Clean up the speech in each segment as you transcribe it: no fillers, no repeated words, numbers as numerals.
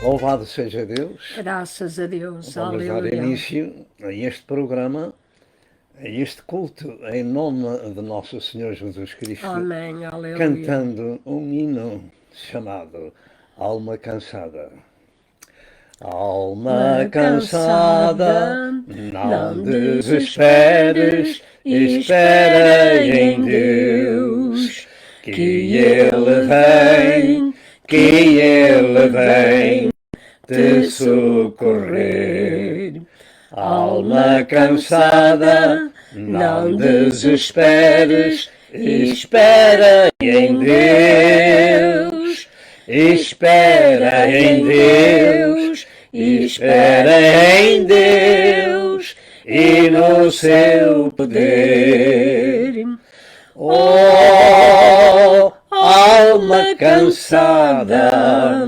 Louvado seja Deus. Graças a Deus. Vamos dar Aleluia. início a este programa, a este culto, em nome de Nosso Senhor Jesus Cristo, Amém. Aleluia. cantando um hino chamado Alma Cansada. Alma cansada, não desesperes, espera em Deus, que Ele vem te socorrer. Alma cansada, não desesperes, espera em Deus, espera em Deus, espera em Deus e no seu poder. Oh, alma cansada,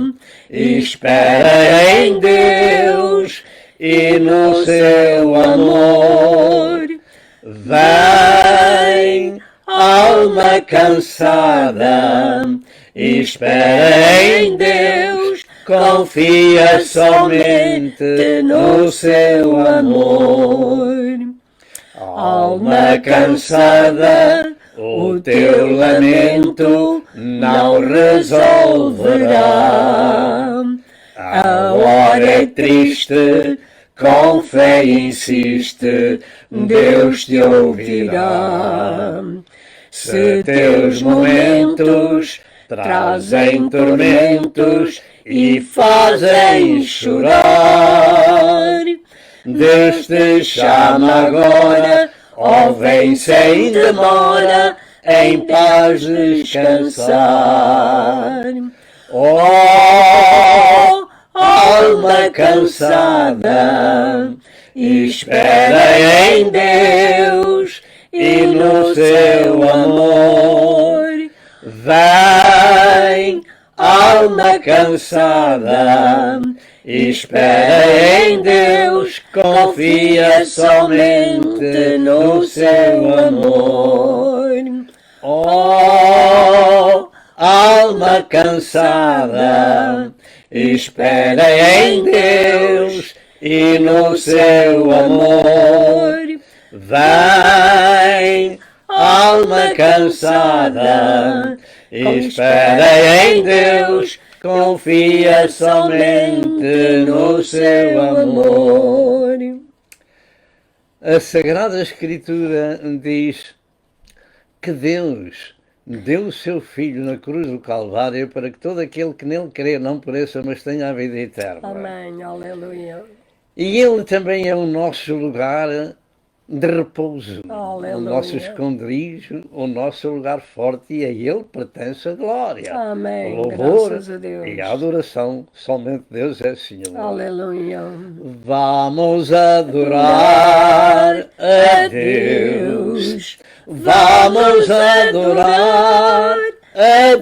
espera em Deus e no seu amor. Vem, alma cansada, espera em Deus, confia somente no seu amor. Alma cansada, o teu lamento não resolverá. A hora é triste, com fé insiste, Deus te ouvirá. Se teus momentos trazem tormentos e fazem chorar, Deus te chama agora, ó vem sem demora, em paz descansar. Oh, alma cansada, espera em Deus e no seu amor. Vem, alma cansada, espera em Deus, confia somente no seu amor. Oh, alma cansada, espera em Deus e no seu amor. Vem, alma cansada, espera em Deus, confia somente no seu amor. A Sagrada Escritura diz que Deus deu o seu Filho na cruz do Calvário para que todo aquele que nele crê não pereça, mas tenha a vida eterna. Amém. Aleluia. E Ele também é o nosso lugar de repouso, Aleluia. o nosso esconderijo, o nosso lugar forte, e a Ele pertence a glória, Amém. o louvor Graças a Deus. e a adoração. Somente Deus é Senhor. Aleluia. Vamos adorar a Deus, vamos adorar a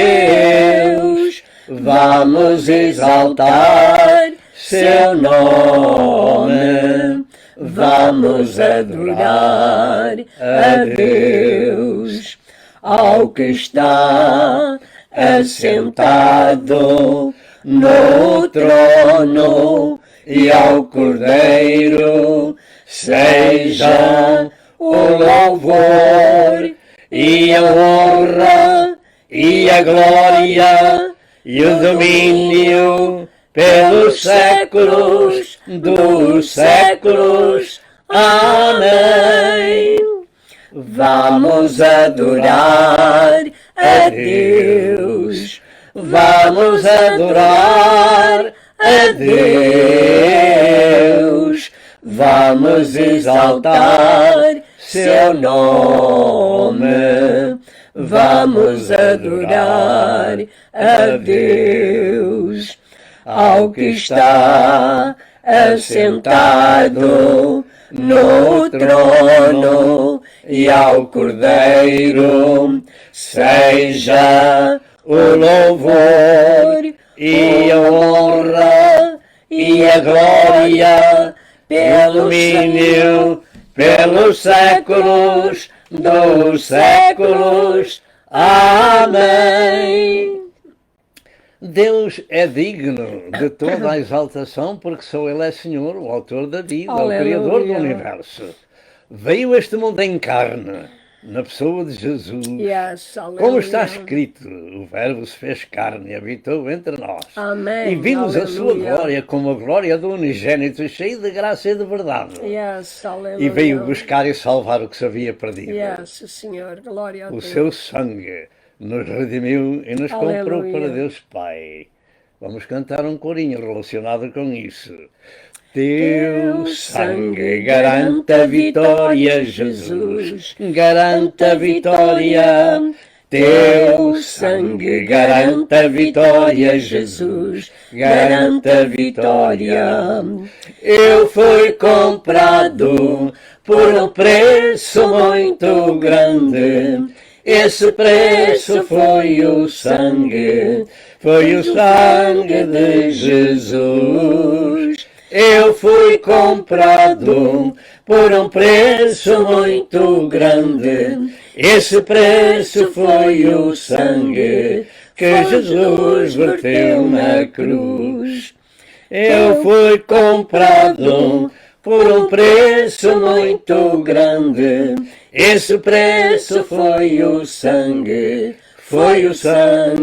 Deus, vamos exaltar seu nome, vamos adorar a Deus, ao que está assentado no trono e ao Cordeiro seja o louvor e a honra e a glória e o domínio pelos séculos dos séculos. Amém. Vamos adorar a Deus, vamos adorar a Deus, vamos exaltar seu nome, vamos adorar a Deus, ao que está assentado no trono e ao Cordeiro seja o louvor e a honra e a glória pelo domínio pelos séculos dos séculos. Amém. Deus é digno de toda a exaltação, porque só Ele é Senhor, o autor da vida, Aleluia. o Criador do universo. Veio este mundo em carne, na pessoa de Jesus. Yes, Como está aleluia. escrito, o Verbo se fez carne e habitou entre nós. Amém. E vimos a sua Aleluia. glória como a glória do unigênito, cheio de graça e de verdade. Yes, aleluia. E veio buscar e salvar o que se havia perdido. Yes, Senhor, glória a O Deus. seu sangue nos redimiu e nos comprou Aleluia. para Deus Pai. Vamos cantar um corinho relacionado com isso. Teu sangue garante a vitória, Jesus, garante a vitória. Teu sangue garante a vitória, Jesus, garante a vitória. Eu fui comprado por um preço muito grande. Esse preço foi o sangue de Jesus. Eu fui comprado por um preço muito grande. Esse preço foi o sangue que Jesus verteu na cruz. Eu fui comprado por um preço muito grande. Esse preço foi o sangue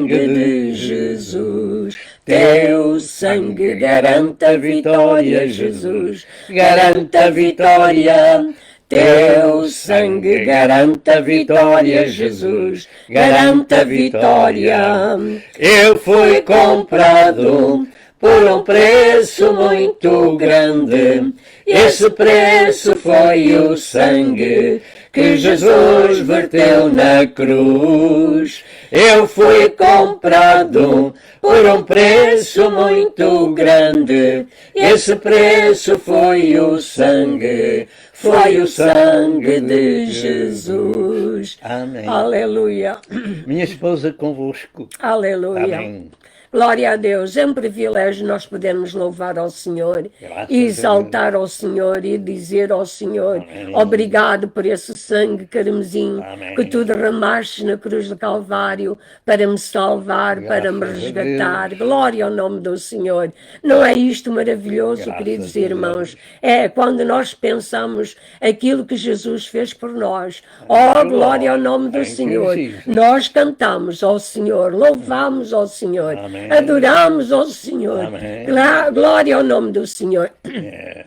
de Jesus. Teu sangue garante a vitória, Jesus, garante a vitória. Teu sangue garante a vitória, Jesus, garante a vitória. Eu fui comprado por um preço muito grande. Esse preço foi o sangue que Jesus verteu na cruz. Eu fui comprado por um preço muito grande. Esse preço foi o sangue de Jesus. Amém. Aleluia. Minha esposa convosco. Aleluia. Amém. Glória a Deus, é um privilégio nós podermos louvar ao Senhor, Graças e exaltar ao Senhor e dizer ao Senhor, Amém. obrigado por esse sangue carmesim Amém. que tu derramaste na cruz do Calvário para me salvar, para me Graças a resgatar. Deus. Glória ao nome do Senhor. Não é isto maravilhoso, Graças queridos a irmãos? Deus. É quando nós pensamos aquilo que Jesus fez por nós. Oh, glória ao nome do Thank you, Senhor. Jesus. Nós cantamos ao Senhor, louvamos ao Senhor. Amém. Adoramos ao Senhor. Amém. Glória ao nome do Senhor. Yes.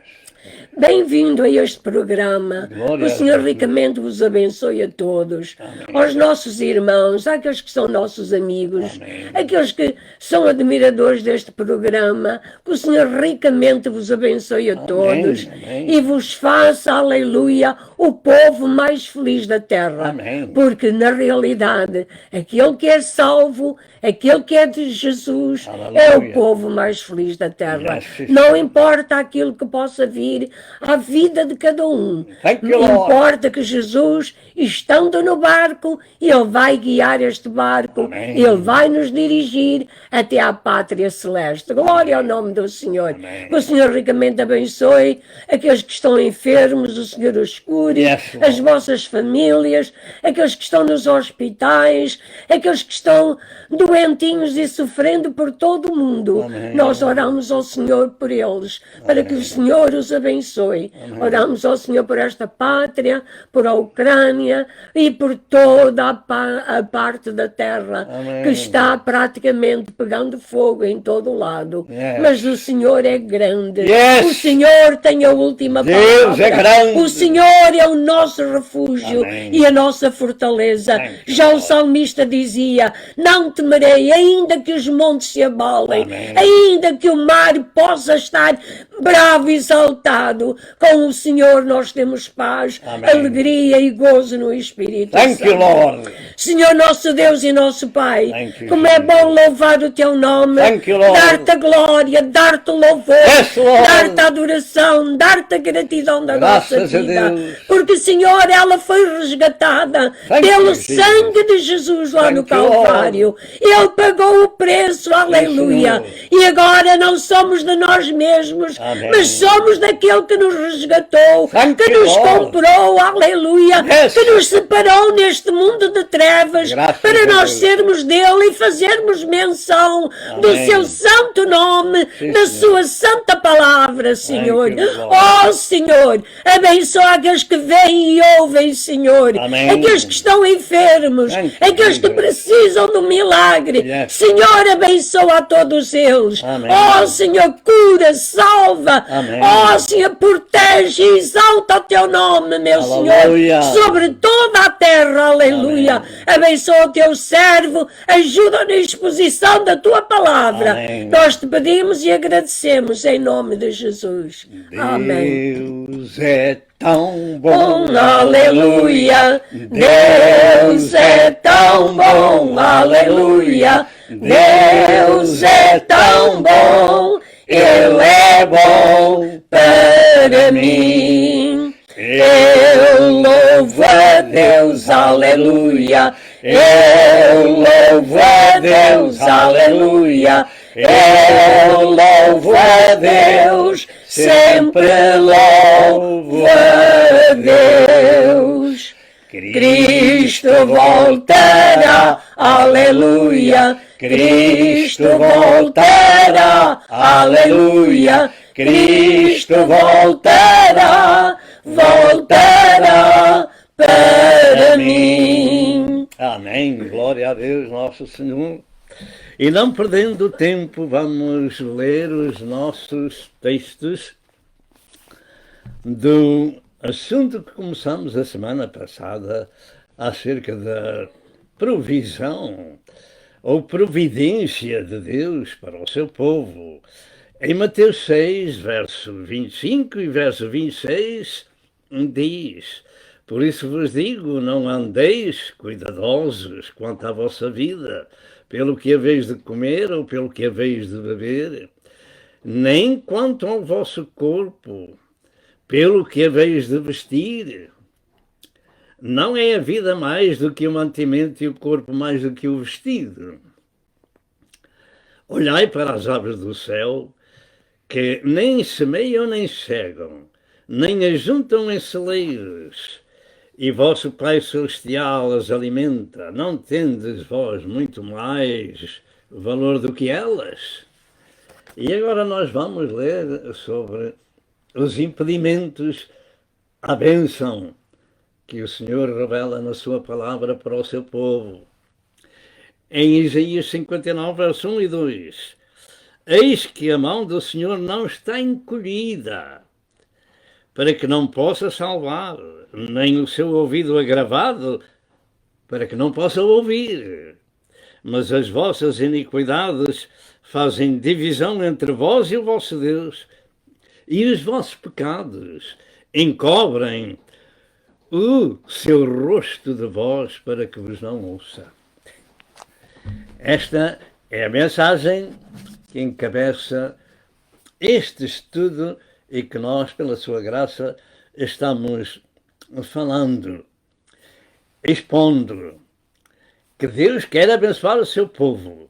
Bem-vindo a este programa. Glória O a Senhor Deus. ricamente vos abençoe a todos. Amém. Aos nossos irmãos, àqueles que são nossos amigos, Amém. aqueles que são admiradores deste programa, que o Senhor ricamente vos abençoe a todos Amém. e vos faça, aleluia, o povo mais feliz da terra. Amém. Porque, na realidade, aquele que é salvo, aquele que é de Jesus, Aleluia. é o povo mais feliz da terra. Yes, sister. Não importa aquilo que possa vir à vida de cada um. Thank you, Não Lord. importa que Jesus, estando no barco, Ele vai guiar este barco, Amém. Ele vai nos dirigir até à pátria celeste. Glória ao nome do Senhor. Amém. Que o Senhor ricamente abençoe aqueles que estão enfermos, o Senhor os cure, Yes, Lord. as vossas famílias, aqueles que estão nos hospitais, aqueles que estão doentinhos e sofrendo por todo o mundo. Amém. Nós oramos ao Senhor por eles, para que o Senhor os abençoe. Oramos ao Senhor por esta pátria, por a Ucrânia e por toda a parte da terra Amém. que está praticamente pegando fogo em todo o lado. Yes. Mas o Senhor é grande. Yes. O Senhor tem a última Deus palavra. é grande. O Senhor é o nosso refúgio Amém. e a nossa fortaleza. Thank you, Já o Lord. salmista dizia: não temerei, ainda que os montes se abalem, Amém. ainda que o mar possa estar bravo e saltado. Com o Senhor nós temos paz, Amém. alegria e gozo no Espírito Thank Santo. you, Lord. Senhor nosso Deus e nosso Pai, Thank you, como é Jesus. bom louvar o Teu nome, Thank you, Lord. dar-te a glória, dar-te o louvor, Yes, Lord. dar-te a adoração, dar-te a gratidão da Graças nossa a vida. Deus. Porque, Senhor, ela foi resgatada Thank pelo you, Jesus. sangue de Jesus lá Thank no you, Calvário. Ele pagou o preço, aleluia. Senhor. E agora não somos de nós mesmos, Amém. mas somos daquele aquele que nos resgatou, Thank que you, nos Lord. comprou, aleluia, Yes. que nos separou neste mundo de trevas, Graças para a nós Deus. sermos dele e fazermos menção do Amém. seu santo nome, Sim, da Senhor. sua santa palavra, Senhor. you, Lord. Oh, Senhor, abençoa aqueles que vêm e ouvem, Senhor. Amém. Aqueles que estão enfermos, Thank you, aqueles que Jesus. precisam do milagre. Yes. Senhor, abençoa a todos eles. Amém. Oh, Senhor, cura, salva. Amém. Oh, Senhor, protege e exalta o teu nome, meu Aleluia. Senhor, sobre toda a terra, aleluia. Amém. Abençoa o teu servo, ajuda na exposição da tua palavra. Amém. Nós te pedimos e agradecemos em nome de Jesus. Amém. Deus é tão Bom, bom, aleluia. Deus é tão bom, aleluia. Deus é tão bom, Ele é bom para mim. Eu louvo a Deus, aleluia. Eu louvo a Deus, aleluia. Eu louvo a Deus, sempre louvo a Deus. Cristo voltará, aleluia. Cristo voltará, aleluia. Cristo voltará, voltará para mim. Amém. Glória a Deus, nosso Senhor. E não perdendo tempo, vamos ler os nossos textos do assunto que começamos a semana passada acerca da provisão ou providência de Deus para o seu povo. Em Mateus 6, verso 25 e verso 26, diz: Por isso vos digo, não andeis cuidadosos quanto à vossa vida, pelo que haveis de comer ou pelo que haveis de beber, nem quanto ao vosso corpo, pelo que haveis de vestir. Não é a vida mais do que o mantimento e o corpo mais do que o vestido. Olhai para as aves do céu, que nem semeiam nem cegam, nem ajuntam em celeiros, e vosso Pai Celestial as alimenta. Não tendes vós muito mais valor do que elas? E agora nós vamos ler sobre os impedimentos à bênção que o Senhor revela na sua palavra para o seu povo. Em Isaías 59, verso 1 e 2, eis que a mão do Senhor não está encolhida, para que não possa salvar, nem o seu ouvido agravado, para que não possa ouvir. Mas as vossas iniquidades fazem divisão entre vós e o vosso Deus, e os vossos pecados encobrem o seu rosto de vós para que vos não ouça. Esta é a mensagem que encabeça este estudo e que nós, pela sua graça, estamos falando, expondo que Deus quer abençoar o seu povo,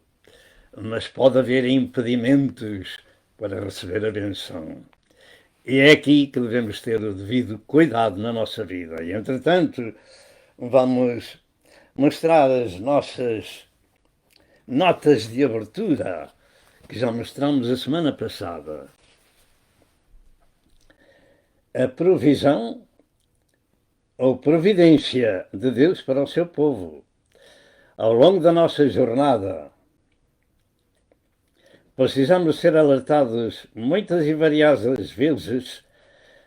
mas pode haver impedimentos para receber a benção. E é aqui que devemos ter o devido cuidado na nossa vida. E, entretanto, vamos mostrar as nossas notas de abertura que já mostramos a semana passada. A provisão ou providência de Deus para o seu povo. Ao longo da nossa jornada, precisamos ser alertados muitas e variadas vezes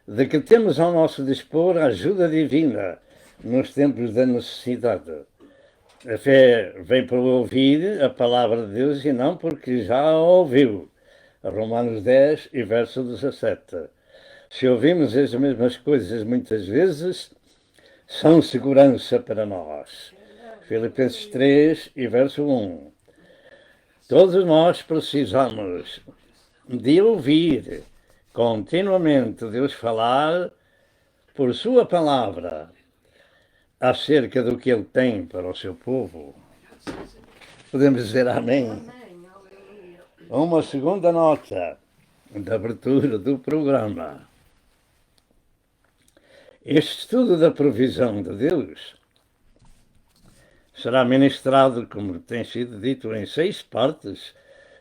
de que temos ao nosso dispor a ajuda divina nos tempos da necessidade. A fé vem por ouvir a palavra de Deus e não porque já a ouviu. Romanos 10 e verso 17. Se ouvimos as mesmas coisas muitas vezes, são segurança para nós. Filipenses 3 e verso 1. Todos nós precisamos de ouvir continuamente Deus falar por sua palavra acerca do que Ele tem para o seu povo. Podemos dizer amém? Uma segunda nota da abertura do programa. Este estudo da provisão de Deus será ministrado, como tem sido dito, em 6 partes,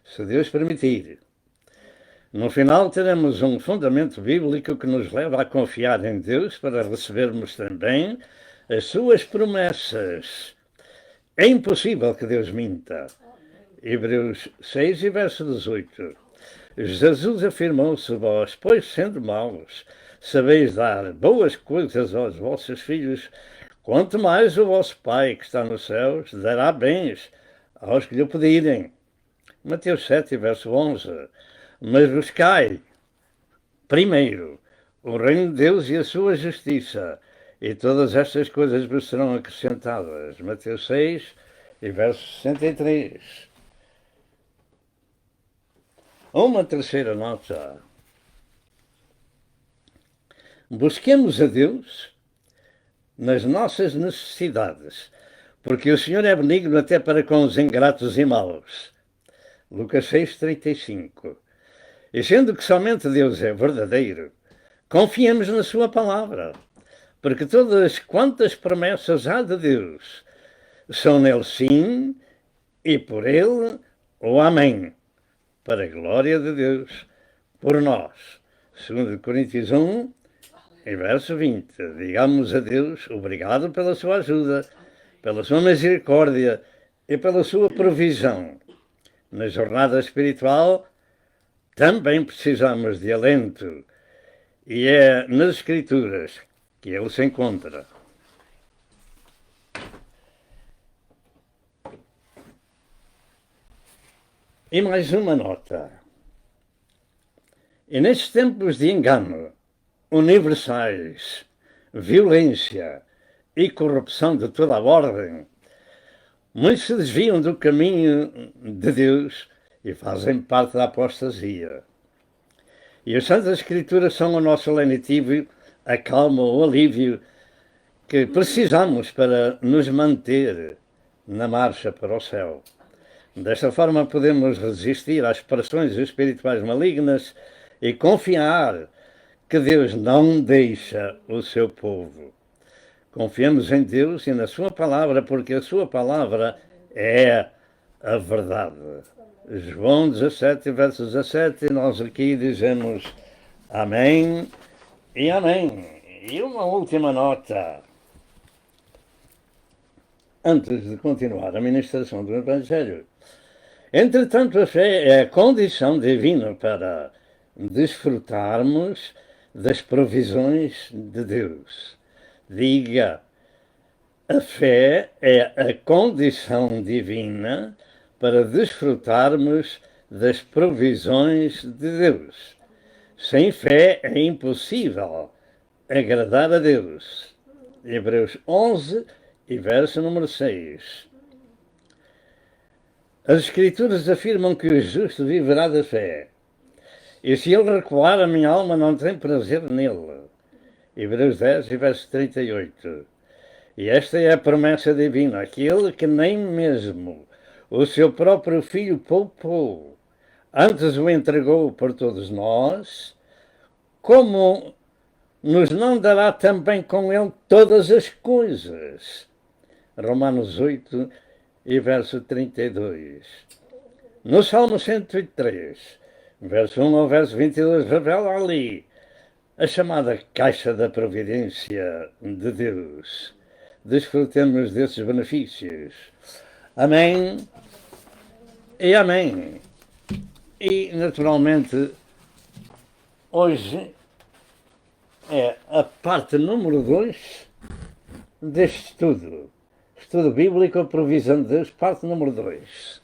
se Deus permitir. No final teremos um fundamento bíblico que nos leva a confiar em Deus para recebermos também as suas promessas. É impossível que Deus minta. Hebreus 6 e verso 18. Jesus afirmou-se: vós, pois sendo maus, sabeis dar boas coisas aos vossos filhos, quanto mais o vosso Pai que está nos céus dará bens aos que lhe pedirem. Mateus 7, verso 11. Mas buscai primeiro o reino de Deus e a sua justiça, e todas estas coisas vos serão acrescentadas. Mateus 6 e verso 63. Uma terceira nota. Busquemos a Deus nas nossas necessidades, porque o Senhor é benigno até para com os ingratos e maus. Lucas 6:35. E sendo que somente Deus é verdadeiro, confiemos na sua palavra, porque todas quantas promessas há de Deus são nele sim e por ele o amém, para a glória de Deus por nós. 2 Coríntios 1 e verso 20. Digamos a Deus obrigado pela sua ajuda, pela sua misericórdia e pela sua provisão. Na jornada espiritual também precisamos de alento, e é nas Escrituras que ele se encontra. E mais uma nota. E nestes tempos de engano, universais, violência e corrupção de toda a ordem, muitos se desviam do caminho de Deus e fazem parte da apostasia. E as Santas Escrituras são o nosso lenitivo, a calma, o alívio que precisamos para nos manter na marcha para o céu. Desta forma podemos resistir às pressões espirituais malignas e confiar que Deus não deixa o seu povo. Confiemos em Deus e na sua palavra, porque a sua palavra é a verdade. João 17, verso 17, nós aqui dizemos amém e amém. E uma última nota, antes de continuar a ministração do Evangelho. Entretanto, a fé é a condição divina para desfrutarmos das provisões de Deus. Diga, a fé é a condição divina para desfrutarmos das provisões de Deus. Sem fé é impossível agradar a Deus. Hebreus 11 e verso número 6. As Escrituras afirmam que o justo viverá da fé. E se ele recuar, a minha alma não tem prazer nele. Hebreus 10 e verso 38. E esta é a promessa divina, aquele que nem mesmo o seu próprio Filho poupou, antes o entregou por todos nós, como nos não dará também com ele todas as coisas. Romanos 8 e verso 32. No Salmo 103, verso 1 ao verso 22, revela ali a chamada caixa da providência de Deus. Desfrutemos desses benefícios. Amém e amém. E, naturalmente, hoje é a parte número 2 deste estudo. Estudo bíblico, a provisão de Deus, parte número 2.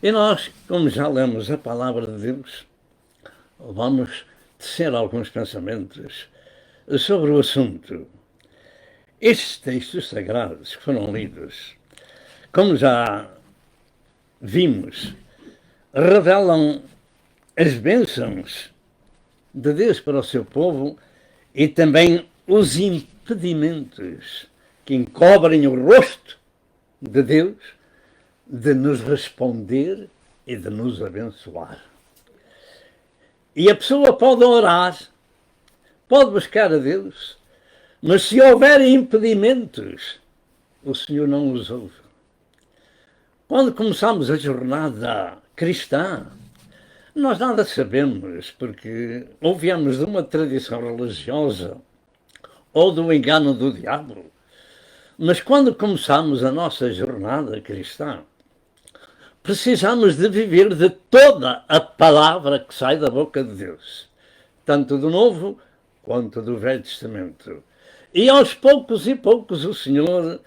E nós, como já lemos a palavra de Deus, vamos tecer alguns pensamentos sobre o assunto. Estes textos sagrados que foram lidos, como já vimos, revelam as bênçãos de Deus para o seu povo e também os impedimentos que encobrem o rosto de Deus de nos responder e de nos abençoar. E a pessoa pode orar pode buscar a Deus, mas se houver impedimentos, o Senhor não os ouve. Quando começamos a jornada cristã, nós nada sabemos, porque ou viemos de uma tradição religiosa ou do engano do diabo. Mas quando começamos a nossa jornada cristã, precisamos de viver de toda a palavra que sai da boca de Deus, tanto do Novo quanto do Velho Testamento. E aos poucos e poucos o Senhor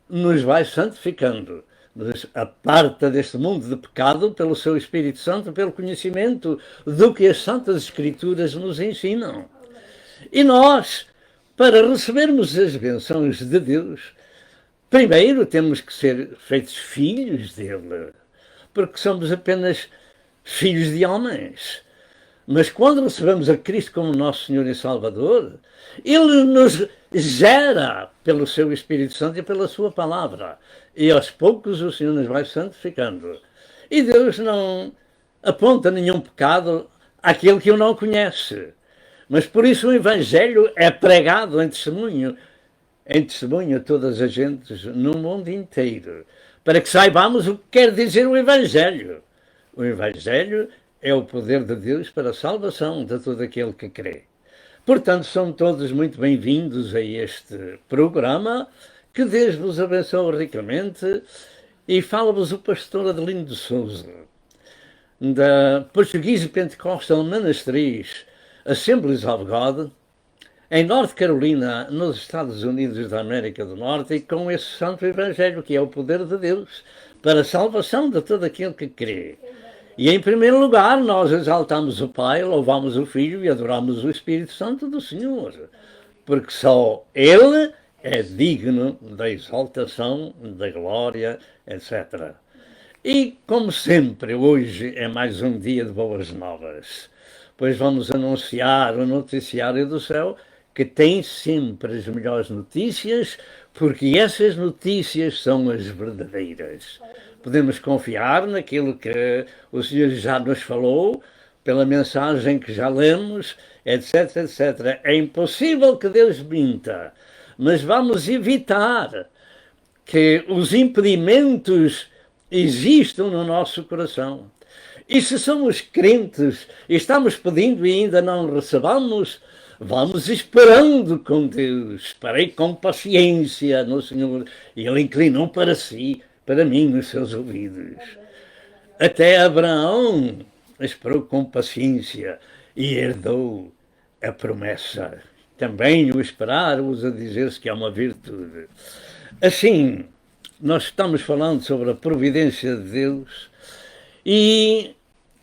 nos vai santificando, nos aparta deste mundo de pecado pelo seu Espírito Santo, pelo conhecimento do que as Santas Escrituras nos ensinam. E nós, para recebermos as bênçãos de Deus, primeiro temos que ser feitos filhos dele, porque somos apenas filhos de homens. Mas quando recebemos a Cristo como nosso Senhor e Salvador, Ele nos gera pelo seu Espírito Santo e pela sua palavra. E aos poucos o Senhor nos vai santificando. E Deus não aponta nenhum pecado àquele que o não conhece. Mas por isso o Evangelho é pregado em testemunho a todas as gentes no mundo inteiro, para que saibamos o que quer dizer o Evangelho. O Evangelho é o poder de Deus para a salvação de todo aquele que crê. Portanto, são todos muito bem-vindos a este programa, que Deus vos abençoe ricamente, e fala-vos o pastor Adelino de Souza, da Portuguese Pentecostal Ministries Assemblies of God, em North Carolina, nos Estados Unidos da América do Norte, e com esse santo Evangelho, que é o poder de Deus para a salvação de todo aquele que crê. E em primeiro lugar, nós exaltamos o Pai, louvamos o Filho e adoramos o Espírito Santo do Senhor, porque só Ele é digno da exaltação, da glória, etc. E, como sempre, hoje é mais um dia de boas novas, pois vamos anunciar o noticiário do céu, que tem sempre as melhores notícias, porque essas notícias são as verdadeiras. Podemos confiar naquilo que o Senhor já nos falou, pela mensagem que já lemos, etc, etc. É impossível que Deus minta, mas vamos evitar que os impedimentos existam no nosso coração. E se somos crentes e estamos pedindo e ainda não recebamos, vamos esperando com Deus, esperei com paciência no Senhor, e Ele inclinou para si, para mim, nos seus ouvidos. Até Abraão esperou com paciência e herdou a promessa. Também o esperar usa dizer-se que é uma virtude. Assim, nós estamos falando sobre a providência de Deus e,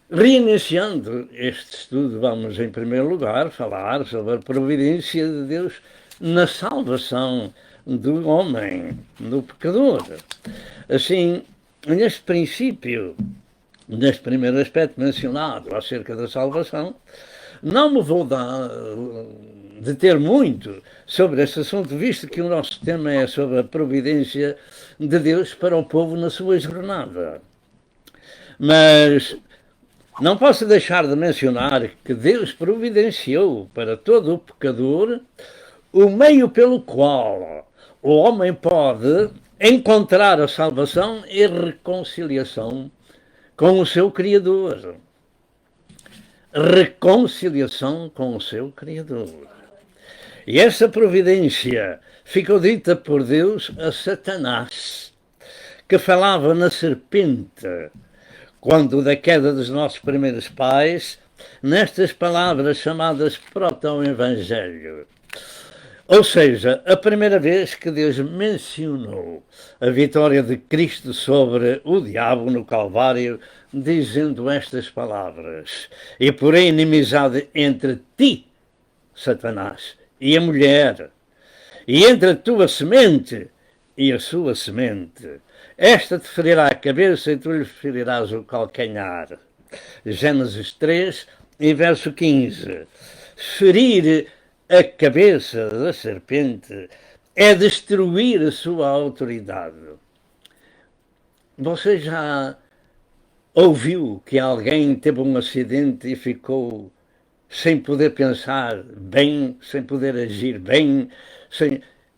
reiniciando este estudo, vamos em primeiro lugar falar sobre a providência de Deus na salvação do homem, do pecador. Assim, neste princípio, neste primeiro aspecto mencionado acerca da salvação, não me vou deter muito sobre este assunto, visto que o nosso tema é sobre a providência de Deus para o povo na sua jornada. Mas não posso deixar de mencionar que Deus providenciou para todo o pecador o meio pelo qual o homem pode encontrar a salvação e reconciliação com o seu Criador. Reconciliação com o seu Criador. E essa providência ficou dita por Deus a Satanás, que falava na serpente, quando da queda dos nossos primeiros pais, nestas palavras chamadas proto-evangelho. Ou seja, a primeira vez que Deus mencionou a vitória de Cristo sobre o diabo no Calvário, dizendo estas palavras: e porém inimizade entre ti, Satanás, e a mulher, e entre a tua semente e a sua semente. Esta te ferirá a cabeça e tu lhe ferirás o calcanhar. Gênesis 3, e verso 15. Ferir a cabeça da serpente é destruir a sua autoridade. Você já ouviu que alguém teve um acidente e ficou sem poder pensar bem, sem poder agir bem.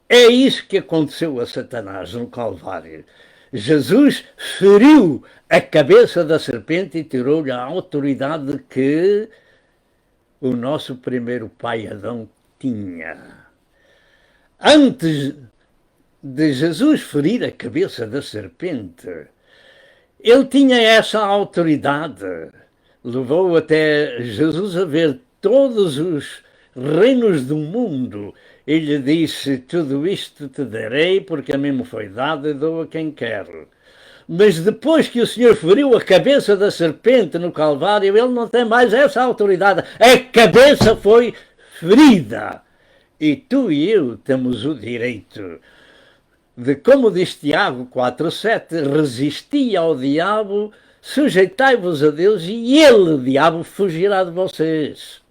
É isso que aconteceu a Satanás no Calvário. Jesus feriu a cabeça da serpente e tirou-lhe a autoridade que o nosso primeiro pai Adão tinha. Antes de Jesus ferir a cabeça da serpente, ele tinha essa autoridade. Levou até Jesus a ver todos os reinos do mundo. Ele disse: tudo isto te darei, porque a mim me foi dado e dou a quem quero. Mas depois que o Senhor feriu a cabeça da serpente no Calvário, ele não tem mais essa autoridade. A cabeça foi ferida. E tu e eu temos o direito de, como diz Tiago 4,7, resistir ao diabo, sujeitai-vos a Deus e ele, o diabo, fugirá de vocês.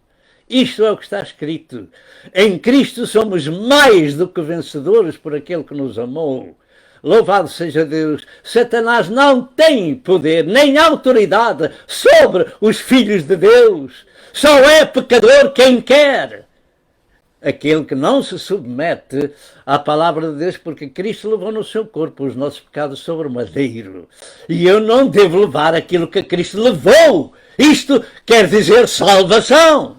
Isto é o que está escrito. Em Cristo somos mais do que vencedores por aquele que nos amou. Louvado seja Deus. Satanás não tem poder nem autoridade sobre os filhos de Deus. Só é pecador quem quer. Aquele que não se submete à palavra de Deus, porque Cristo levou no seu corpo os nossos pecados sobre o madeiro. E eu não devo levar aquilo que Cristo levou. Isto quer dizer salvação.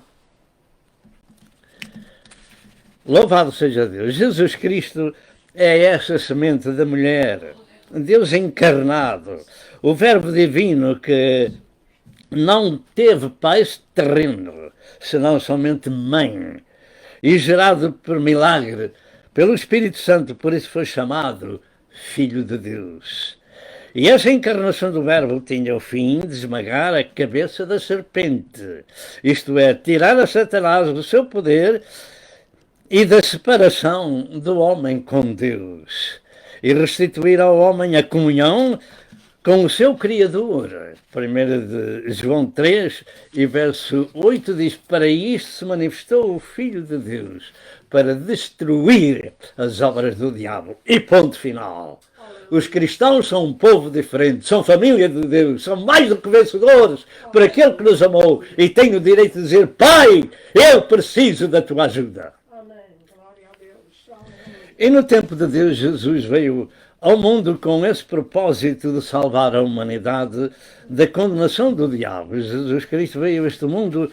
Louvado seja Deus. Jesus Cristo é essa semente da mulher, Deus encarnado, o Verbo divino que não teve pai terreno, senão somente mãe, e gerado por milagre, pelo Espírito Santo, por isso foi chamado Filho de Deus. E essa encarnação do Verbo tinha o fim de esmagar a cabeça da serpente, isto é, tirar a Satanás do seu poder e da separação do homem com Deus, e restituir ao homem a comunhão com o seu Criador. 1 de João 3 e verso 8 diz: para isto se manifestou o Filho de Deus, para destruir as obras do diabo. E ponto final. Os cristãos são um povo diferente, são família de Deus, são mais do que vencedores por aquele que nos amou, e têm o direito de dizer: Pai, eu preciso da tua ajuda. E no tempo de Deus, Jesus veio ao mundo com esse propósito de salvar a humanidade da condenação do diabo. Jesus Cristo veio a este mundo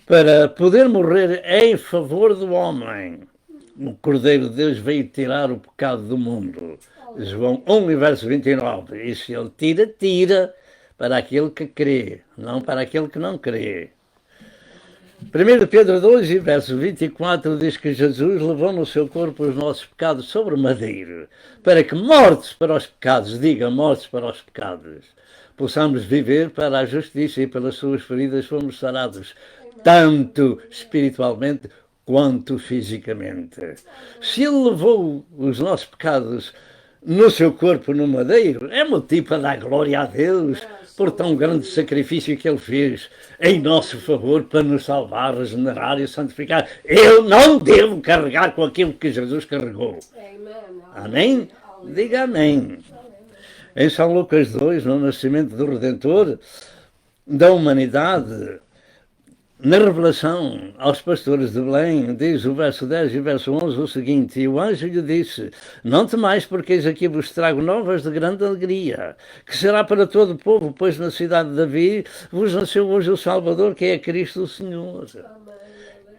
para poder morrer em favor do homem. O Cordeiro de Deus veio tirar o pecado do mundo. João 1, verso 29. E se ele tira, tira para aquele que crê, não para aquele que não crê. 1 Pedro 2, verso 24, diz que Jesus levou no seu corpo os nossos pecados sobre o madeiro, para que, mortos para os pecados, diga mortos para os pecados, possamos viver para a justiça, e pelas suas feridas fomos sarados, tanto espiritualmente quanto fisicamente. Se ele levou os nossos pecados no seu corpo no madeiro, é motivo para dar glória a Deus por tão grande sacrifício que ele fez em nosso favor para nos salvar, regenerar e santificar. Eu não devo carregar com aquilo que Jesus carregou. Amém? Diga amém. Em São Lucas 2, no nascimento do Redentor da humanidade, na revelação aos pastores de Belém, diz o verso 10 e verso 11 o seguinte: e o anjo lhe disse: não temais, porque eis aqui vos trago novas de grande alegria, que será para todo o povo, pois na cidade de Davi vos nasceu hoje o Salvador, que é Cristo o Senhor.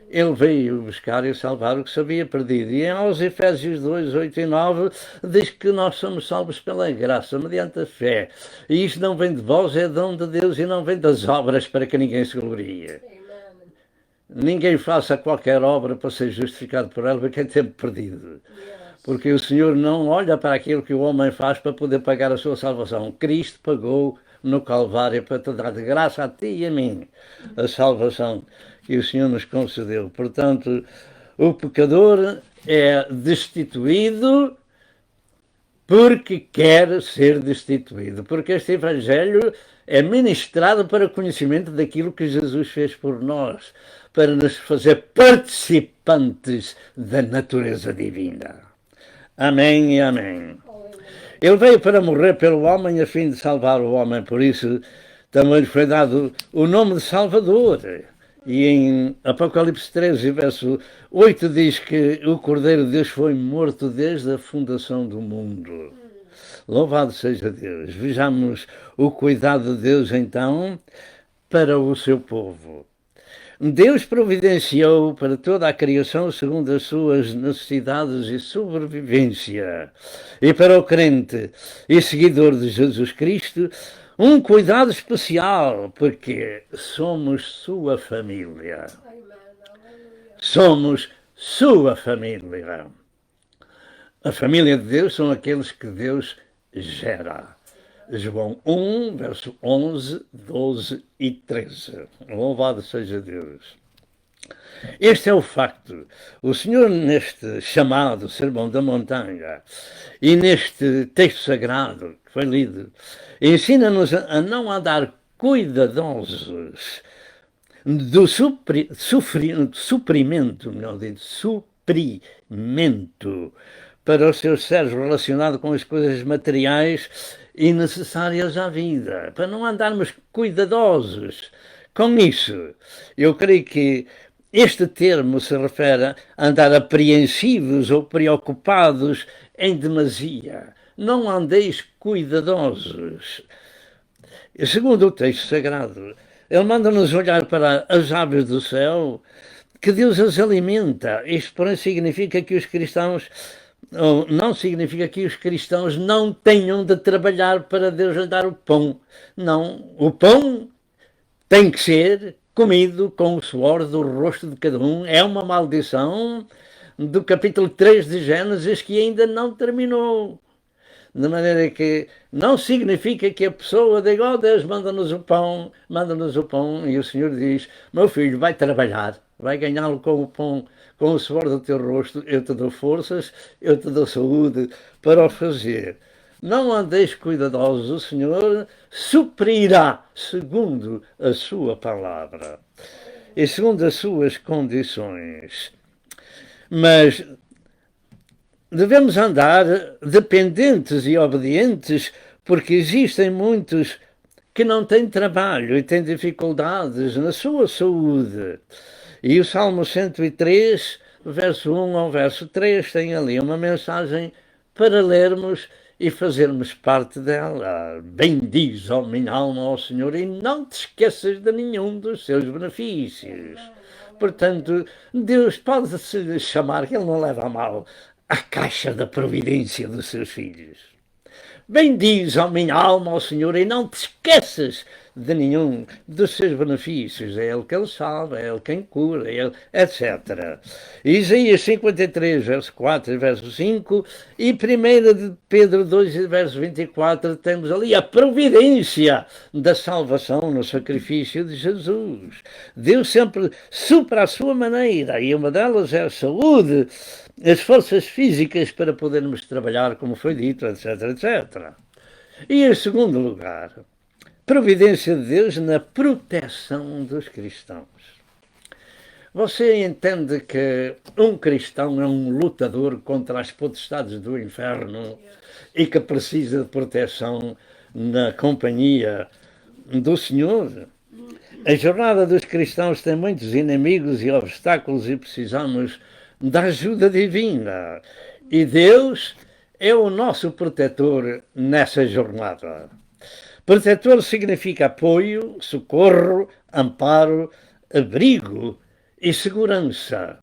Ele veio buscar e salvar o que se havia perdido. E aos Efésios 2, 8 e 9 diz que nós somos salvos pela graça, mediante a fé. E isto não vem de vós, é dom de Deus, e não vem das obras para que ninguém se glorie. Ninguém faça qualquer obra para ser justificado por ela, porque é tempo perdido. Porque o Senhor não olha para aquilo que o homem faz para poder pagar a sua salvação. Cristo pagou no Calvário para te dar de graça a ti e a mim a salvação que o Senhor nos concedeu. Portanto, o pecador é destituído porque quer ser destituído. Porque este Evangelho é ministrado para o conhecimento daquilo que Jesus fez por nós, para nos fazer participantes da natureza divina. Amém e amém. Ele veio para morrer pelo homem a fim de salvar o homem, por isso também lhe foi dado o nome de Salvador. E em Apocalipse 13, verso 8, diz que o Cordeiro de Deus foi morto desde a fundação do mundo. Louvado seja Deus. Vejamos o cuidado de Deus, então, para o seu povo. Deus providenciou para toda a criação segundo as suas necessidades e sobrevivência. E para o crente e seguidor de Jesus Cristo, um cuidado especial, porque somos sua família. Somos sua família. A família de Deus são aqueles que Deus gera. João 1, verso 11, 12 e 13. Louvado seja Deus. Este é o facto. O Senhor, neste chamado Sermão da Montanha e neste texto sagrado que foi lido, ensina-nos a não andar cuidadosos do suprimento, melhor dito, suprimento para os seus servos relacionado com as coisas materiais e necessárias à vida, para não andarmos cuidadosos com isso. Eu creio que este termo se refere a andar apreensivos ou preocupados em demasia. Não andeis cuidadosos. Segundo o texto sagrado, ele manda-nos olhar para as aves do céu, que Deus as alimenta. Isto, porém, significa que os cristãos, ou não significa que os cristãos não tenham de trabalhar para Deus lhe dar o pão. Não, o pão tem que ser comido com o suor do rosto de cada um. É uma maldição do capítulo 3 de Gênesis que ainda não terminou. De maneira que não significa que a pessoa diga, oh Deus, manda-nos o pão, e o Senhor diz, meu filho, vai trabalhar, vai ganhá-lo com o pão, com o suor do teu rosto, eu te dou forças, eu te dou saúde para o fazer. Não andeis cuidadosos, o Senhor suprirá segundo a sua palavra e segundo as suas condições. Mas devemos andar dependentes e obedientes, porque existem muitos que não têm trabalho e têm dificuldades na sua saúde. E o Salmo 103, verso 1 ao verso 3, tem ali uma mensagem para lermos e fazermos parte dela. Bendiz, ó minha alma, ao Senhor, e não te esqueças de nenhum dos seus benefícios. Portanto, Deus pode-se chamar, que Ele não leva a mal, a caixa da providência dos seus filhos. Bendiz, ó minha alma, ao Senhor, e não te esqueças de nenhum dos seus benefícios. É Ele que Ele salva, é Ele quem cura, é Ele, etc. Isaías 53, verso 4 e verso 5, e 1 de Pedro 2, verso 24, temos ali a providência da salvação no sacrifício de Jesus. Deus sempre supra a sua maneira, e uma delas é a saúde, as forças físicas para podermos trabalhar, como foi dito, etc, etc. E em segundo lugar, providência de Deus na proteção dos cristãos. Você entende que um cristão é um lutador contra as potestades do inferno e que precisa de proteção na companhia do Senhor? A jornada dos cristãos tem muitos inimigos e obstáculos e precisamos da ajuda divina. E Deus é o nosso protetor nessa jornada. Protetor significa apoio, socorro, amparo, abrigo e segurança.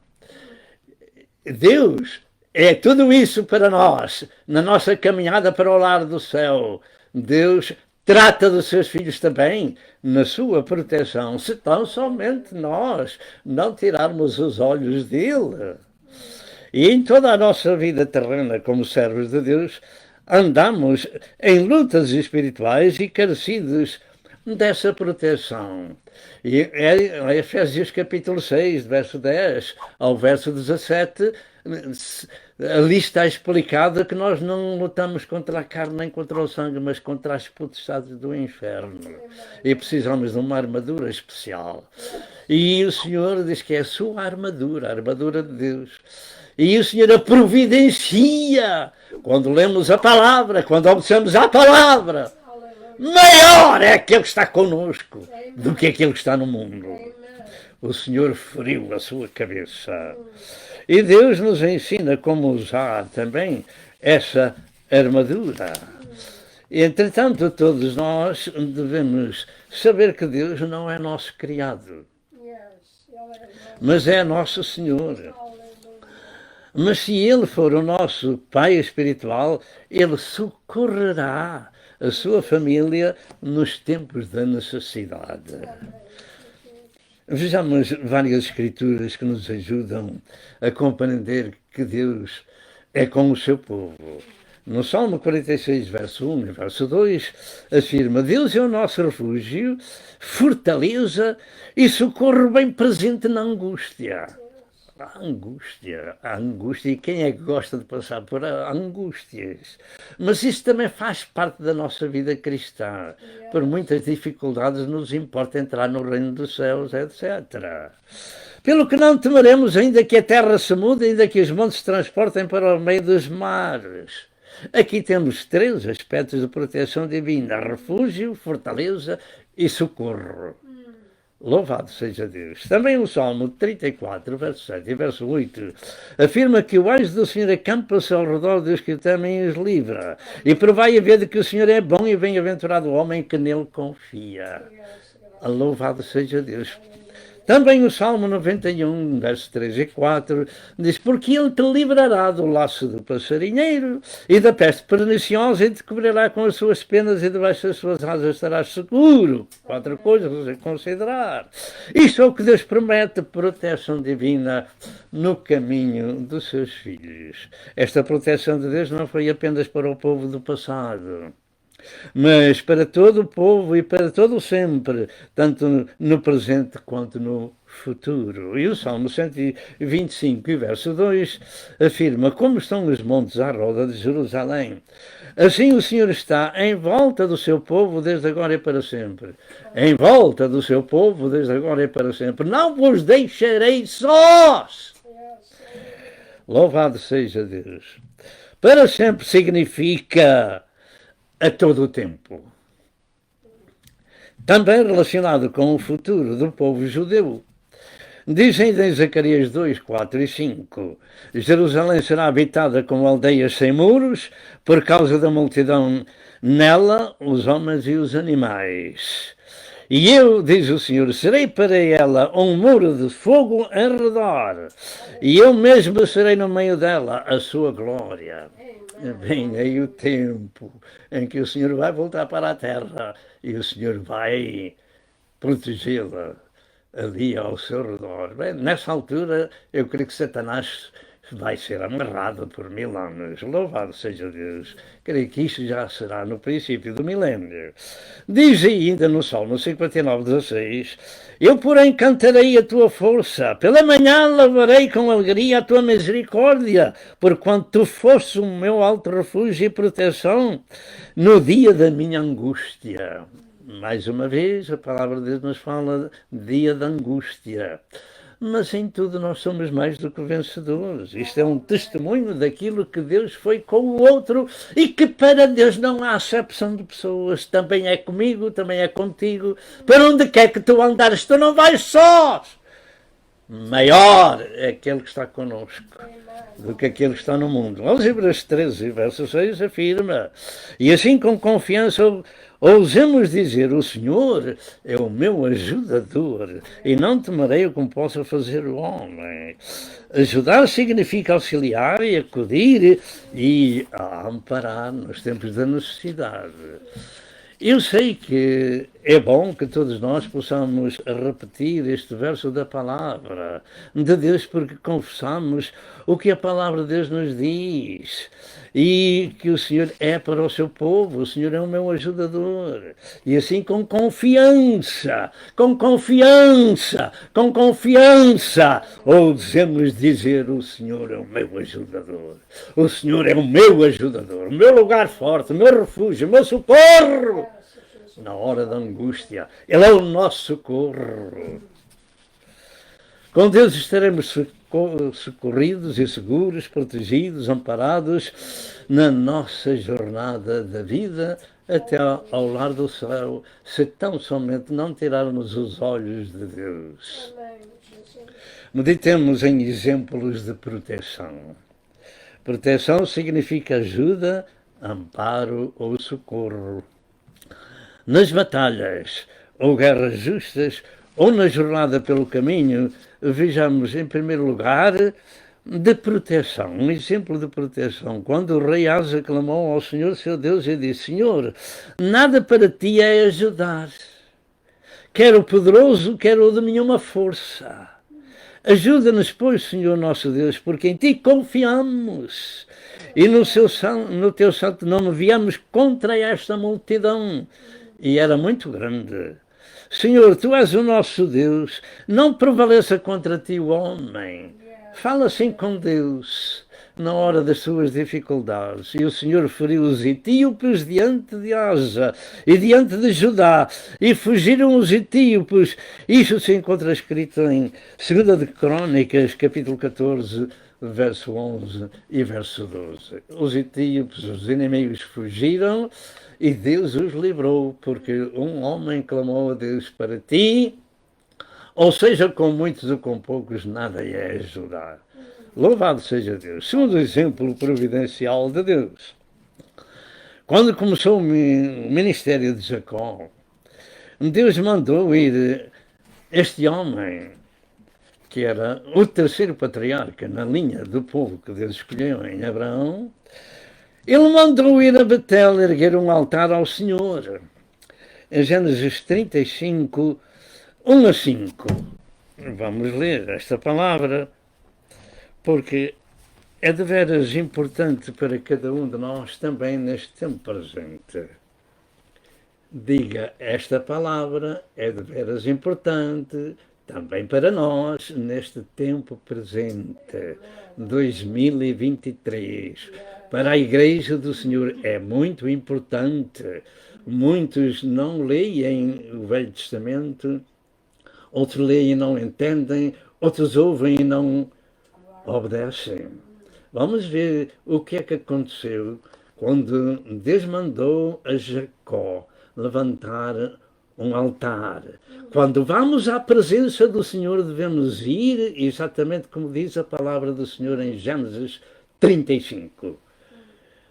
Deus é tudo isso para nós, na nossa caminhada para o lar do céu. Deus trata dos seus filhos também na sua proteção, se tão somente nós não tirarmos os olhos dele. E em toda a nossa vida terrena como servos de Deus, andamos em lutas espirituais e carecidos dessa proteção. E é Efésios capítulo 6, verso 10 ao verso 17, ali está explicado que nós não lutamos contra a carne nem contra o sangue, mas contra as potestades do inferno. E precisamos de uma armadura especial. E o Senhor diz que é a sua armadura, a armadura de Deus. E o Senhor a providencia. Quando lemos a palavra, quando obedecemos a palavra, maior é aquele que está conosco do que aquele que está no mundo. o Senhor feriu a sua cabeça. E Deus nos ensina como usar também essa armadura. Entretanto, todos nós devemos saber que Deus não é nosso criado, mas é nosso Senhor. Mas se Ele for o nosso Pai espiritual, Ele socorrerá a sua família nos tempos da necessidade. Vejamos várias escrituras que nos ajudam a compreender que Deus é com o seu povo. No Salmo 46, verso 1 e verso 2, afirma: Deus é o nosso refúgio, fortaleza e socorro bem presente na angústia. A angústia, e quem é que gosta de passar por angústias? Mas isso também faz parte da nossa vida cristã. Por muitas dificuldades nos importa entrar no reino dos céus, etc. Pelo que não temeremos, ainda que a terra se mude, ainda que os montes se transportem para o meio dos mares. Aqui temos 3 aspectos de proteção divina: refúgio, fortaleza e socorro. Louvado seja Deus. Também o Salmo 34, verso 7 e verso 8, afirma que o anjo do Senhor acampa-se ao redor dos que o temem e os livra. E provai a ver de que o Senhor é bom e bem-aventurado o homem que nele confia. Louvado seja Deus. Também o Salmo 91, verso 3 e 4, diz: porque ele te livrará do laço do passarinheiro e da peste perniciosa, e te cobrirá com as suas penas, e debaixo das suas asas estarás seguro. 4 coisas a considerar. Isto é o que Deus promete: proteção divina no caminho dos seus filhos. Esta proteção de Deus não foi apenas para o povo do passado, mas para todo o povo e para todo o sempre, tanto no presente quanto no futuro. E o Salmo 125, verso 2, afirma: como estão os montes à roda de Jerusalém, assim o Senhor está em volta do seu povo desde agora e para sempre. Em volta do seu povo desde agora e para sempre. Não vos deixarei sós. Louvado seja Deus. Para sempre significa a todo o tempo. Também relacionado com o futuro do povo judeu. Diz ainda em Zacarias 2, 4 e 5: Jerusalém será habitada com aldeias sem muros, por causa da multidão nela, os homens e os animais. E eu, diz o Senhor, serei para ela um muro de fogo em redor, e eu mesmo serei no meio dela a sua glória. Vem aí o tempo em que o Senhor vai voltar para a terra e o Senhor vai protegê-la ali ao seu redor. Bem, nessa altura, eu creio que Satanás vai ser amarrado por 1000 anos. Louvado seja Deus. Creio que isso já será no princípio do milénio. Diz ainda no Salmo 59, 16: eu, porém, cantarei a tua força. Pela manhã louvarei com alegria a tua misericórdia, porquanto tu foste o meu alto refúgio e proteção no dia da minha angústia. Mais uma vez, a palavra de Deus nos fala de dia da angústia. Mas em tudo nós somos mais do que vencedores. Isto é um testemunho daquilo que Deus foi com o outro, e que para Deus não há acepção de pessoas. Também é comigo, também é contigo. Para onde quer que tu andares, tu não vais só. Maior é aquele que está connosco do que aquele que está no mundo. Aos Hebreus 13, verso 6, afirma: e assim com confiança ousemos dizer: o Senhor é o meu ajudador, e não temerei o que possa fazer o homem. Ajudar significa auxiliar e acudir e amparar nos tempos da necessidade. Eu sei que é bom que todos nós possamos repetir este verso da palavra de Deus, porque confessamos o que a palavra de Deus nos diz, e que o Senhor é para o seu povo, o Senhor é o meu ajudador. E assim com confiança, ousemos dizer: o Senhor é o meu ajudador, o Senhor é o meu ajudador, o meu lugar forte, o meu refúgio, o meu socorro na hora da angústia. Ele é o nosso socorro. Com Deus estaremos socorridos e seguros, protegidos, amparados na nossa jornada da vida até ao lar do céu, se tão somente não tirarmos os olhos de Deus. Meditemos em exemplos de proteção. Proteção significa ajuda, amparo ou socorro. Nas batalhas ou guerras justas ou na jornada pelo caminho, vejamos em primeiro lugar de proteção, um exemplo de proteção. Quando o rei Asa clamou ao Senhor seu Deus e disse: Senhor, nada para ti é ajudar, quer o poderoso, quer o de nenhuma força. Ajuda-nos, pois, Senhor nosso Deus, porque em ti confiamos e no teu santo nome viemos contra esta multidão. E era muito grande. Senhor, tu és o nosso Deus, não prevaleça contra ti o homem. Fala assim com Deus na hora das suas dificuldades. E o Senhor feriu os etíopes diante de Asa e diante de Judá, e fugiram os etíopes. Isto se encontra escrito em 2 de Crônicas, capítulo 14, verso 11 e verso 12. Os etíopes, os inimigos, fugiram e Deus os livrou, porque um homem clamou a Deus para ti, ou seja, com muitos ou com poucos, nada é ajudar. Louvado seja Deus. Segundo exemplo providencial de Deus. Quando começou o ministério de Jacó, Deus mandou ir este homem, que era o terceiro patriarca na linha do povo que Deus escolheu em Abraão. Ele mandou ir a Betel erguer um altar ao Senhor. Em Gênesis 35, 1 a 5. Vamos ler esta palavra, porque é de veras importante para cada um de nós também neste tempo presente. Diga, esta palavra é de veras importante também para nós neste tempo presente, 2023. Para a Igreja do Senhor é muito importante. Muitos não leem o Velho Testamento, outros leem e não entendem, outros ouvem e não obedecem. Vamos ver o que é que aconteceu quando Deus mandou a Jacó levantar um altar. Quando vamos à presença do Senhor, devemos ir exatamente como diz a palavra do Senhor em Gênesis 35.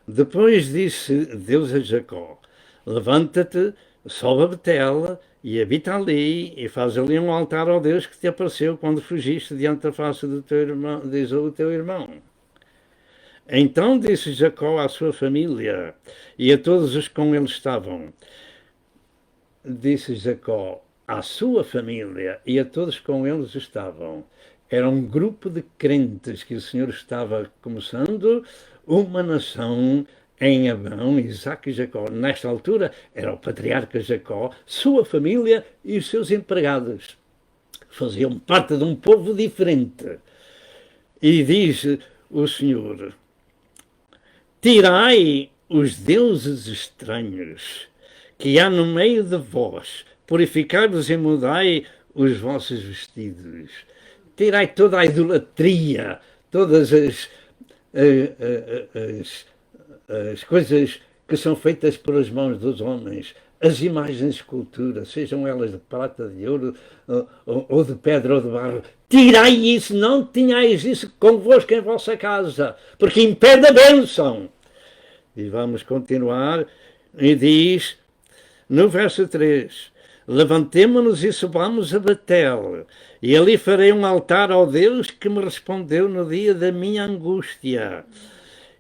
Depois disse Deus a Jacó: levanta-te, sobe a Betel e habita ali, e faz ali um altar ao Deus que te apareceu quando fugiste diante da face do teu irmão, de Esaú, o teu irmão. Então disse Jacó à sua família e a todos os que com ele estavam. Disse Jacó à sua família e a todos que com eles estavam. Era um grupo de crentes que o Senhor estava começando uma nação em Abraão, Isaque e Jacó. Nesta altura era o patriarca Jacó, sua família e os seus empregados. Faziam parte de um povo diferente. E diz o Senhor: tirai os deuses estranhos que há no meio de vós, purificai-vos e mudai os vossos vestidos. Tirai toda a idolatria, todas as coisas que são feitas pelas mãos dos homens, as imagens de escultura, sejam elas de prata, de ouro, ou de pedra ou de barro. Tirai isso, não tenhais isso convosco em vossa casa, porque impede a bênção. E vamos continuar, e diz no verso 3: levantemo-nos e subamos a Betel, e ali farei um altar ao Deus que me respondeu no dia da minha angústia,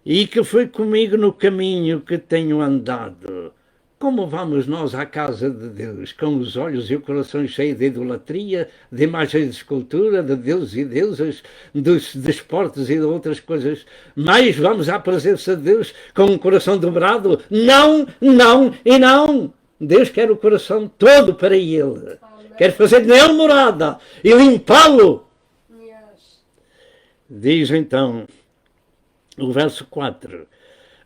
e que foi comigo no caminho que tenho andado. Como vamos nós à casa de Deus, com os olhos e o coração cheio de idolatria, de imagens de escultura, de deuses e deusas, dos desportos e de outras coisas, mas vamos à presença de Deus com um coração dobrado? Não, não e não! Deus quer o coração todo para Ele. Amém. Quer fazer nele morada e limpá-lo. Yes. Diz então o verso 4: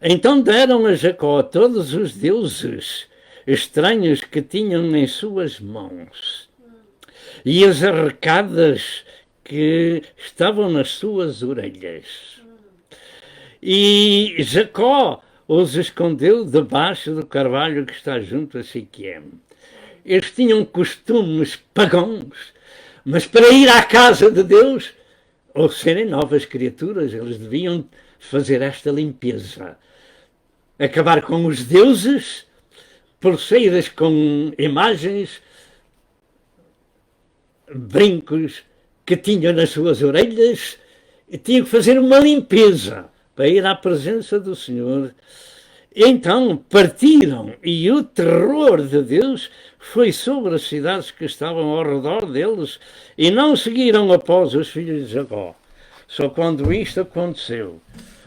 então deram a Jacó todos os deuses estranhos que tinham em suas mãos e as arrecadas que estavam nas suas orelhas. E Jacó os escondeu debaixo do carvalho que está junto a Siquém. Eles tinham costumes pagãos, Mas para ir à casa de Deus, ou serem novas criaturas, eles deviam fazer esta limpeza. Acabar com os deuses, pulseiras com imagens, brincos que tinham nas suas orelhas, e tinham que fazer uma limpeza para ir à presença do Senhor. Então partiram, e o terror de Deus foi sobre as cidades que estavam ao redor deles, e não seguiram após os filhos de Jacó. Só quando isto aconteceu,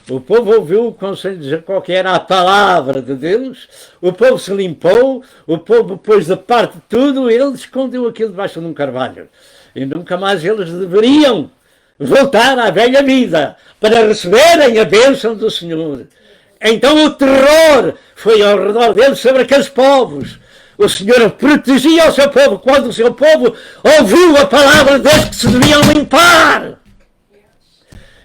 o povo ouviu o conselho de Jacó, que era a palavra de Deus, o povo se limpou, o povo pôs de parte tudo, ele escondeu aquilo debaixo de um carvalho. E nunca mais eles deveriam voltar à velha vida para receberem a bênção do Senhor. Então o terror foi ao redor deles sobre aqueles povos. O Senhor protegia o seu povo quando o seu povo ouviu a palavra de Deus, que se deviam limpar.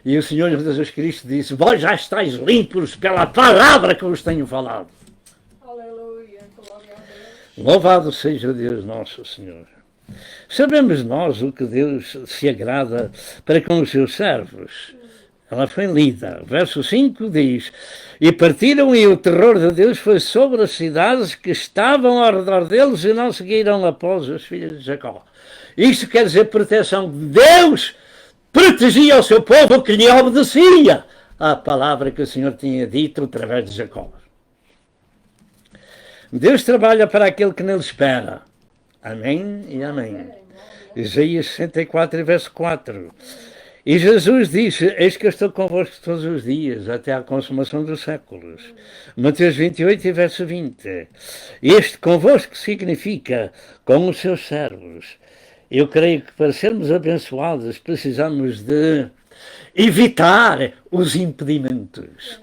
E o Senhor Jesus Cristo disse: vós já estáis limpos pela palavra que vos tenho falado. Aleluia, glória a Deus. Louvado seja Deus nosso Senhor. Sabemos nós o que Deus se agrada para com os seus servos. Ela foi lida. Verso 5 diz: e partiram, e o terror de Deus foi sobre as cidades que estavam ao redor deles, e não seguiram após os filhos de Jacó. Isto quer dizer proteção de Deus. Protegia o seu povo que lhe obedecia à palavra que o Senhor tinha dito através de Jacó. Deus trabalha para aquele que nele espera. Amém e amém. Isaías 64, verso 4. E Jesus disse: eis que eu estou convosco todos os dias, até à consumação dos séculos. Mateus 28, verso 20. Este convosco significa com os seus servos. Eu creio que para sermos abençoados precisamos de evitar os impedimentos.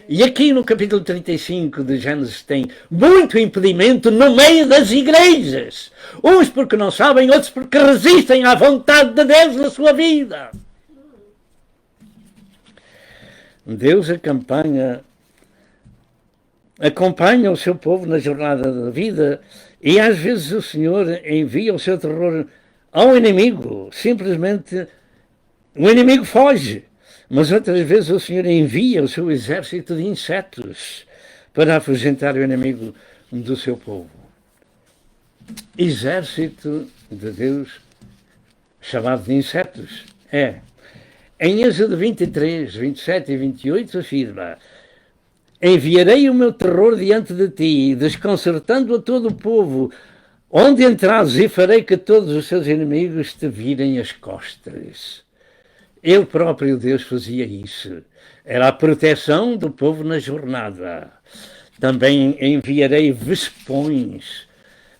E aqui no capítulo 35 de Gênesis tem muito impedimento no meio das igrejas. Uns porque não sabem, outros porque resistem à vontade de Deus na sua vida. Deus acompanha o seu povo na jornada da vida, e às vezes o Senhor envia o seu terror ao inimigo. Simplesmente o inimigo foge. Mas outras vezes o Senhor envia o seu exército de insetos para afugentar o inimigo do seu povo. Exército de Deus chamado de insetos. Em Êxodo 23, 27 e 28 afirma: enviarei o meu terror diante de ti, desconcertando a todo o povo, onde entrares, e farei que todos os seus inimigos te virem as costas. Ele próprio, Deus, fazia isso. Era a proteção do povo na jornada. Também enviarei vespões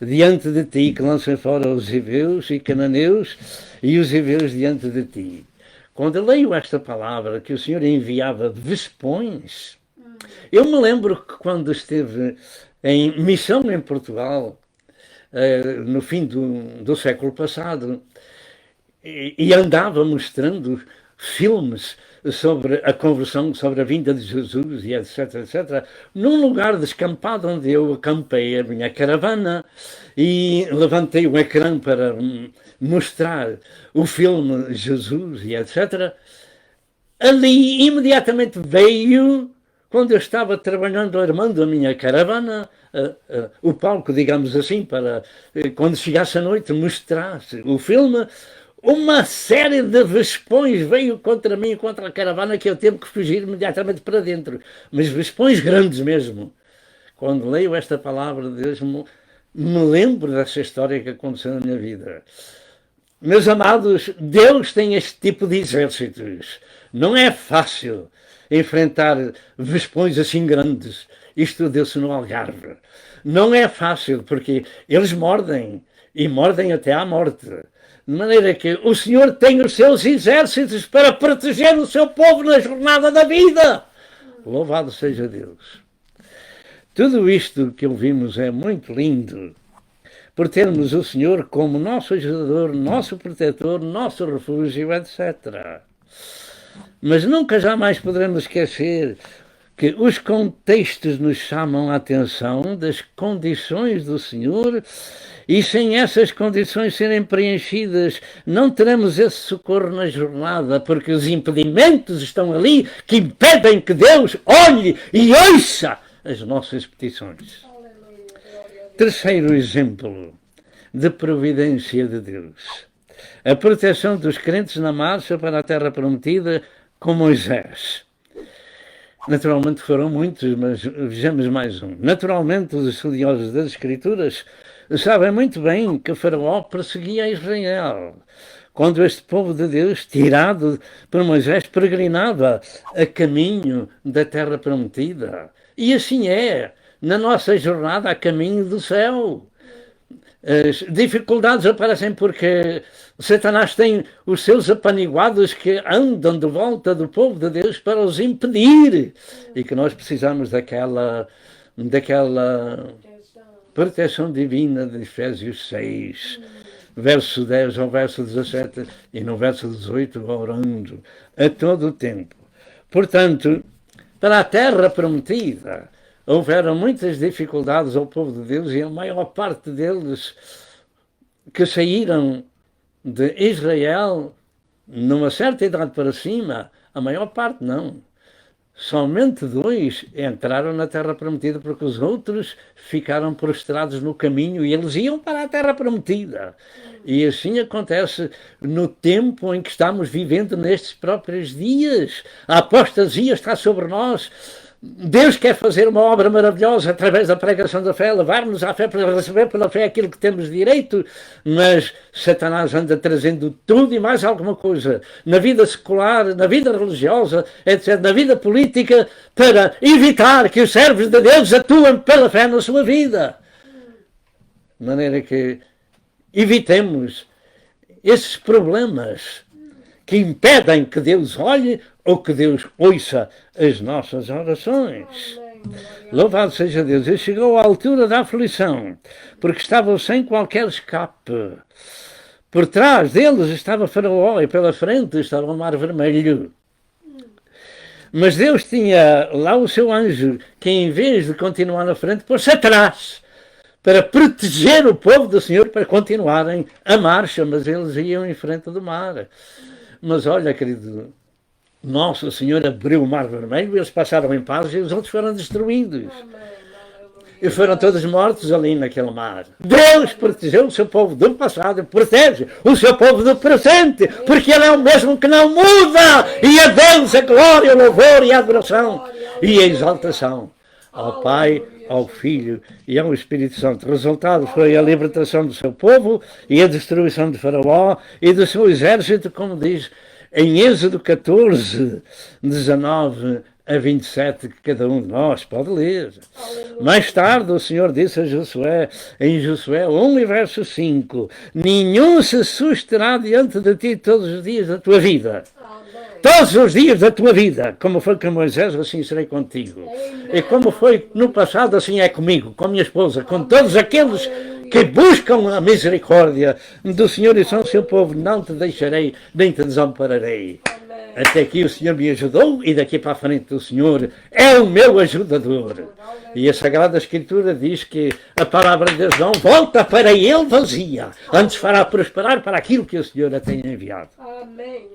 diante de ti, que lancem fora os heveus e cananeus, e os heveus diante de ti. Quando eu leio esta palavra, que o Senhor enviava vespões, eu me lembro que quando esteve em missão em Portugal, no fim do século passado, e andava mostrando filmes sobre a conversão, sobre a vinda de Jesus e etc, etc, num lugar descampado onde eu acampei a minha caravana e levantei o ecrã para mostrar o filme Jesus e etc. Ali imediatamente veio, quando eu estava trabalhando, armando a minha caravana, o palco, digamos assim, para quando chegasse a noite mostrasse o filme. Uma série de vespões veio contra mim e contra a caravana, que eu tive que fugir imediatamente para dentro. Mas vespões grandes mesmo. Quando leio esta palavra de Deus, me lembro dessa história que aconteceu na minha vida. Meus amados, Deus tem este tipo de exércitos. Não é fácil enfrentar vespões assim grandes. Isto deu-se no Algarve. Não é fácil, porque eles mordem, e mordem até à morte. De maneira que o Senhor tem os seus exércitos para proteger o seu povo na jornada da vida. Louvado seja Deus. Tudo isto que ouvimos é muito lindo, por termos o Senhor como nosso ajudador, nosso protetor, nosso refúgio, etc. Mas nunca jamais poderemos esquecer que os contextos nos chamam a atenção das condições do Senhor E sem essas condições serem preenchidas, não teremos esse socorro na jornada, porque os impedimentos estão ali que impedem que Deus olhe e ouça as nossas petições. Terceiro exemplo de providência de Deus: a proteção dos crentes na marcha para a terra prometida com Moisés. Naturalmente foram muitos, mas vejamos mais um. Naturalmente, os estudiosos das Escrituras sabem muito bem que Faraó perseguia Israel, quando este povo de Deus, tirado por Moisés, peregrinava a caminho da terra prometida. E assim é, na nossa jornada a caminho do céu. As dificuldades aparecem porque Satanás tem os seus apaniguados que andam de volta do povo de Deus para os impedir. E que nós precisamos daquela proteção divina de Efésios 6, verso 10 ao verso 17 e no verso 18, orando a todo o tempo. Portanto, para a terra prometida, houveram muitas dificuldades ao povo de Deus e a maior parte deles que saíram de Israel numa certa idade para cima, a maior parte não. Somente 2 entraram na terra prometida, porque os outros ficaram prostrados no caminho e eles iam para a terra prometida. E assim acontece no tempo em que estamos vivendo nestes próprios dias. A apostasia está sobre nós. Deus quer fazer uma obra maravilhosa através da pregação da fé, levar-nos à fé para receber pela fé aquilo que temos direito, mas Satanás anda trazendo tudo e mais alguma coisa na vida secular, na vida religiosa, etc., na vida política, para evitar que os servos de Deus atuem pela fé na sua vida. De maneira que evitemos esses problemas que impedem que Deus olhe ou que Deus ouça as nossas orações. Louvado seja Deus. E chegou à altura da aflição, porque estavam sem qualquer escape. Por trás deles estava Faraó e pela frente estava o Mar Vermelho. Mas Deus tinha lá o seu anjo, que em vez de continuar na frente, pôs-se atrás, para proteger o povo do Senhor, para continuarem a marcha, mas eles iam em frente do mar. Mas olha, querido, Nosso Senhor abriu o Mar Vermelho, eles passaram em paz e os outros foram destruídos. E foram todos mortos ali naquele mar. Deus protegeu o seu povo do passado, protege o seu povo do presente, porque Ele é o mesmo que não muda. E a Deus a glória, o louvor e a adoração e a exaltação ao Pai, ao Filho e ao Espírito Santo. O resultado foi a libertação do seu povo e a destruição de Faraó e do seu exército, como diz em Êxodo 14, 19 a 27, que cada um de nós pode ler. Aleluia. Mais tarde o Senhor disse a Josué, em Josué 1 e verso 5, nenhum se susterá diante de ti todos os dias da tua vida. Amém. Todos os dias da tua vida, como foi com Moisés, assim serei contigo. Amém. E como foi no passado, assim é comigo, com minha esposa, com todos aqueles que buscam a misericórdia do Senhor e são seu povo, não te deixarei, nem te desampararei. Até aqui o Senhor me ajudou e daqui para a frente o Senhor é o meu ajudador. E a Sagrada Escritura diz que a palavra de Deus não volta para Ele vazia, antes fará prosperar para aquilo que o Senhor a tem enviado. Amém.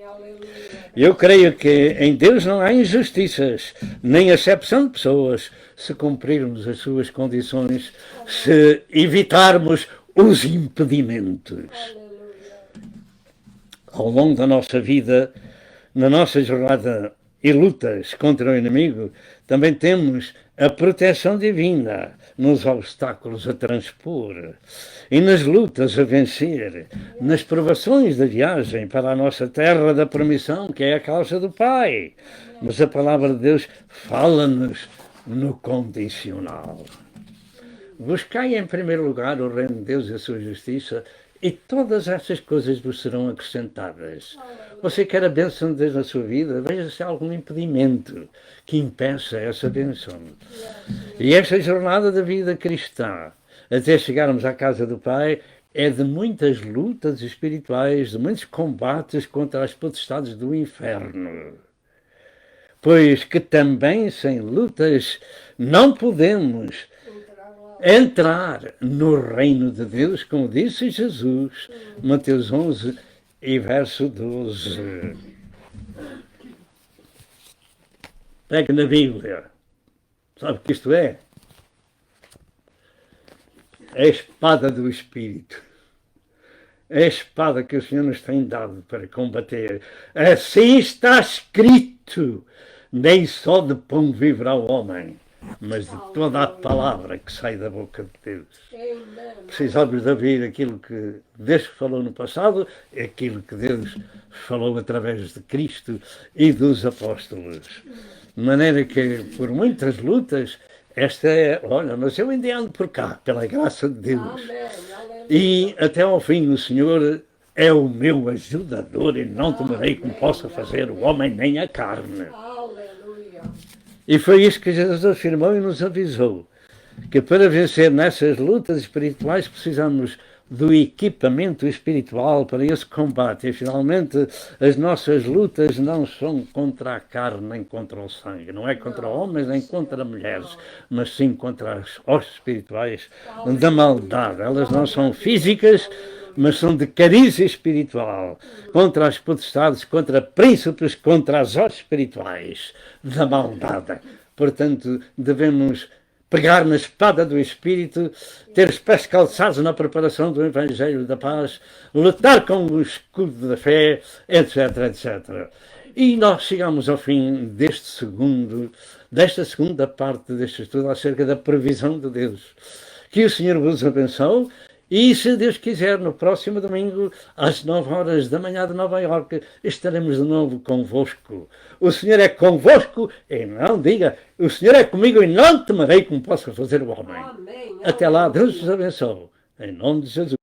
Eu creio que em Deus não há injustiças, nem acepção de pessoas, se cumprirmos as suas condições, se evitarmos os impedimentos. Ao longo da nossa vida, na nossa jornada e lutas contra o inimigo, também temos a proteção divina nos obstáculos a transpor e nas lutas a vencer, nas provações da viagem para a nossa terra da permissão, que é a causa do Pai. Mas a palavra de Deus fala-nos no condicional. Buscai em primeiro lugar o reino de Deus e a sua justiça, e todas essas coisas vos serão acrescentadas. Você quer a bênção de Deus na sua vida? Veja se há algum impedimento que impeça essa bênção. E esta jornada da vida cristã, até chegarmos à casa do Pai, é de muitas lutas espirituais, de muitos combates contra as potestades do inferno. Pois que também sem lutas não podemos entrar no reino de Deus, como disse Jesus, Mateus 11 e verso 12. Pega na Bíblia. Sabe o que isto é? É a espada do Espírito. É a espada que o Senhor nos tem dado para combater. Assim está escrito: nem só de pão viverá o homem, mas de toda a palavra que sai da boca de Deus. Precisamos de ouvir aquilo que Deus falou no passado, aquilo que Deus falou através de Cristo e dos apóstolos. De maneira que, por muitas lutas, esta é, olha, mas eu ainda ando por cá, pela graça de Deus. E até ao fim o Senhor é o meu ajudador e não temerei como possa fazer o homem nem a carne. E foi isso que Jesus afirmou e nos avisou, que para vencer nessas lutas espirituais precisamos do equipamento espiritual para esse combate. E finalmente as nossas lutas não são contra a carne nem contra o sangue, não é contra homens nem contra mulheres, mas sim contra as hostes espirituais da maldade. Elas não são físicas, mas são de cariz espiritual, contra as potestades, contra príncipes, contra as hostes espirituais da maldade. Portanto, devemos pegar na espada do Espírito, ter os pés calçados na preparação do Evangelho da Paz, lutar com o escudo da fé, etc, etc. E nós chegamos ao fim desta segunda parte deste estudo acerca da previsão de Deus. Que o Senhor vos abençoe. E, se Deus quiser, no próximo domingo, às 9 horas da manhã de Nova Iorque, estaremos de novo convosco. O Senhor é convosco e não diga, o Senhor é comigo e não temerei como possa fazer o homem. Amém. Até lá, Deus vos abençoe. Em nome de Jesus.